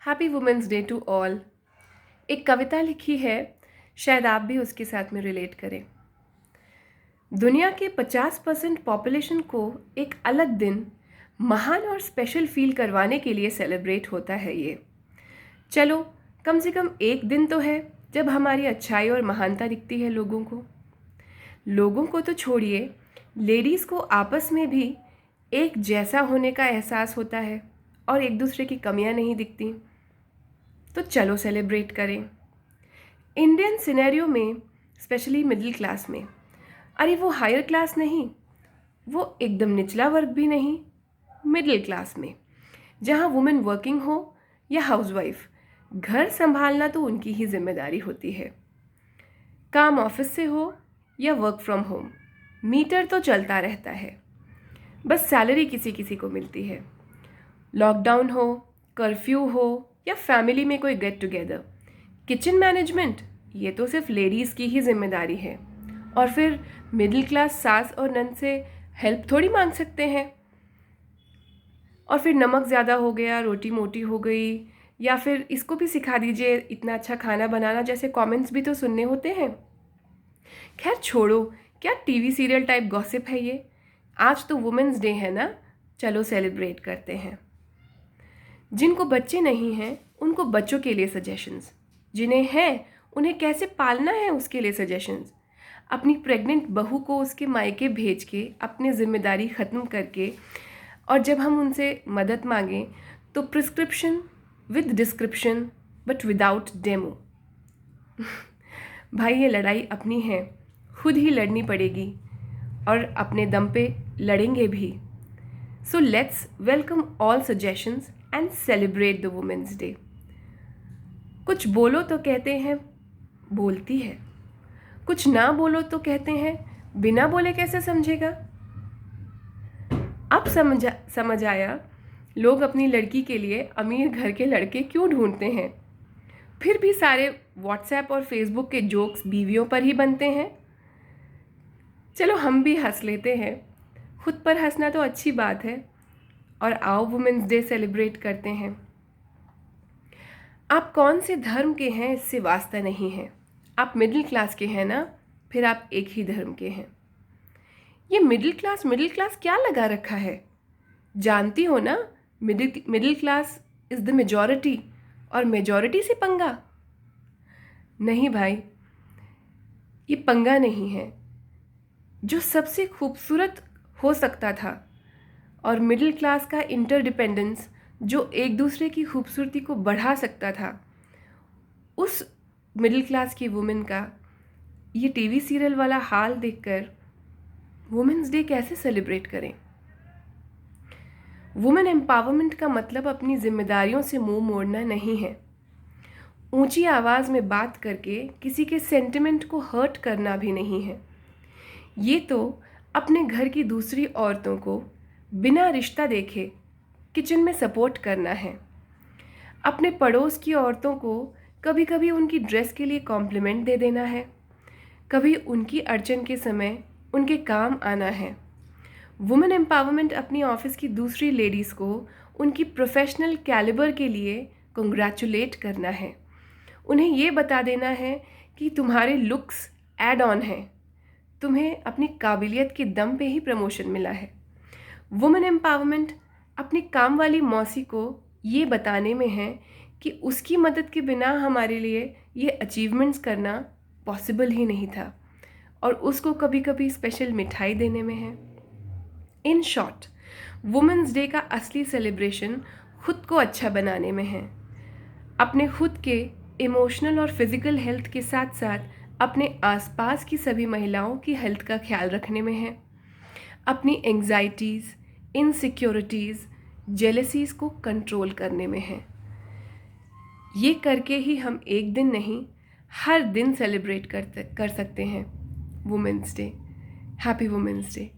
Happy women's day to all. एक कविता लिखी है, शायद आप भी उसके साथ में रिलेट करें। दुनिया के 50% पॉपुलेशन को एक अलग दिन महान और स्पेशल फील करवाने के लिए सेलिब्रेट होता है ये। चलो कम से कम एक दिन तो है जब हमारी अच्छाई और महानता दिखती है लोगों को तो छोड़िए, लेडीज़ को आपस में भी एक जैसा होने का एहसास होता है और एक दूसरे की कमियां नहीं दिखती। तो चलो सेलिब्रेट करें। इंडियन सिनेरियो में स्पेशली मिडिल क्लास में, अरे वो हायर क्लास नहीं, वो एकदम निचला वर्ग भी नहीं, मिडिल क्लास में, जहाँ वुमेन वर्किंग हो या हाउसवाइफ, घर संभालना तो उनकी ही जिम्मेदारी होती है। काम ऑफिस से हो या वर्क फ्रॉम होम, मीटर तो चलता रहता है, बस सैलरी किसी किसी को मिलती है। लॉकडाउन हो, कर्फ्यू हो या फैमिली में कोई गेट टुगेदर, किचन मैनेजमेंट ये तो सिर्फ लेडीज़ की ही जिम्मेदारी है। और फिर मिडिल क्लास सास और नंद से हेल्प थोड़ी मांग सकते हैं। और फिर नमक ज़्यादा हो गया, रोटी मोटी हो गई, या फिर इसको भी सिखा दीजिए इतना अच्छा खाना बनाना, जैसे कमेंट्स भी तो सुनने होते हैं। खैर छोड़ो, क्या टीवी सीरियल टाइप गॉसिप है ये। आज तो वुमेंस डे है ना, चलो सेलिब्रेट करते हैं। जिनको बच्चे नहीं हैं उनको बच्चों के लिए सजेशंस, जिन्हें हैं उन्हें कैसे पालना है उसके लिए सजेशंस, अपनी प्रेग्नेंट बहू को उसके मायके भेज के अपनी जिम्मेदारी ख़त्म करके, और जब हम उनसे मदद मांगें तो prescription with description but without demo. भाई ये लड़ाई अपनी है, खुद ही लड़नी पड़ेगी और अपने दम पे लड़ेंगे भी। So let's welcome all suggestions and celebrate the Women's Day. कुछ बोलो तो कहते हैं बोलती है, कुछ ना बोलो तो कहते हैं बिना बोले कैसे समझेगा। अब समझ आया लोग अपनी लड़की के लिए अमीर घर के लड़के क्यों ढूंढते हैं। फिर भी सारे व्हाट्सएप और फेसबुक के जोक्स बीवियों पर ही बनते हैं। चलो हम भी हंस लेते हैं, खुद पर हंसना तो अच्छी बात है। और आओ वुमेंस डे सेलिब्रेट करते हैं। आप कौन से धर्म के हैं इससे वास्ता नहीं है, आप मिडिल क्लास के हैं ना, फिर आप एक ही धर्म के हैं। ये मिडिल क्लास क्या लगा रखा है, जानती हो ना, middle class is the majority, और मेजॉरिटी से पंगा नहीं भाई, ये पंगा नहीं है। जो सबसे खूबसूरत हो सकता था और मिडिल क्लास का इंटरडिपेंडेंस जो एक दूसरे की खूबसूरती को बढ़ा सकता था, उस मिडिल क्लास की वुमेन का ये टीवी सीरियल वाला हाल देखकर वुमेंस डे कैसे सेलिब्रेट करें। वुमेन एम्पावरमेंट का मतलब अपनी जिम्मेदारियों से मुंह मोड़ना नहीं है, ऊंची आवाज़ में बात करके किसी के सेंटिमेंट को हर्ट करना भी नहीं है। ये तो अपने घर की दूसरी औरतों को बिना रिश्ता देखे किचन में सपोर्ट करना है। अपने पड़ोस की औरतों को कभी कभी उनकी ड्रेस के लिए कॉम्प्लीमेंट दे देना है, कभी उनकी अड़चन के समय उनके काम आना है। वुमेन एम्पावरमेंट अपनी ऑफिस की दूसरी लेडीज़ को उनकी प्रोफेशनल कैलिबर के लिए कंग्रेचुलेट करना है, उन्हें ये बता देना है कि तुम्हारे लुक्स एड ऑन हैं, तुम्हें अपनी काबिलियत के दम पे ही प्रमोशन मिला है। वुमेन एम्पावरमेंट अपनी काम वाली मौसी को ये बताने में है कि उसकी मदद के बिना हमारे लिए ये अचीवमेंट्स करना पॉसिबल ही नहीं था, और उसको कभी कभी स्पेशल मिठाई देने में है। इन शॉर्ट, वुमेंस डे का असली सेलिब्रेशन खुद को अच्छा बनाने में है, अपने खुद के इमोशनल और फिज़िकल हेल्थ के साथ साथ अपने आसपास की सभी महिलाओं की हेल्थ का ख्याल रखने में है, अपनी एंग्जाइटीज़, इनसिक्योरिटीज़, जेलसीज़ को कंट्रोल करने में है। ये करके ही हम एक दिन नहीं, हर दिन सेलिब्रेट कर सकते हैं women's day. Happy women's day.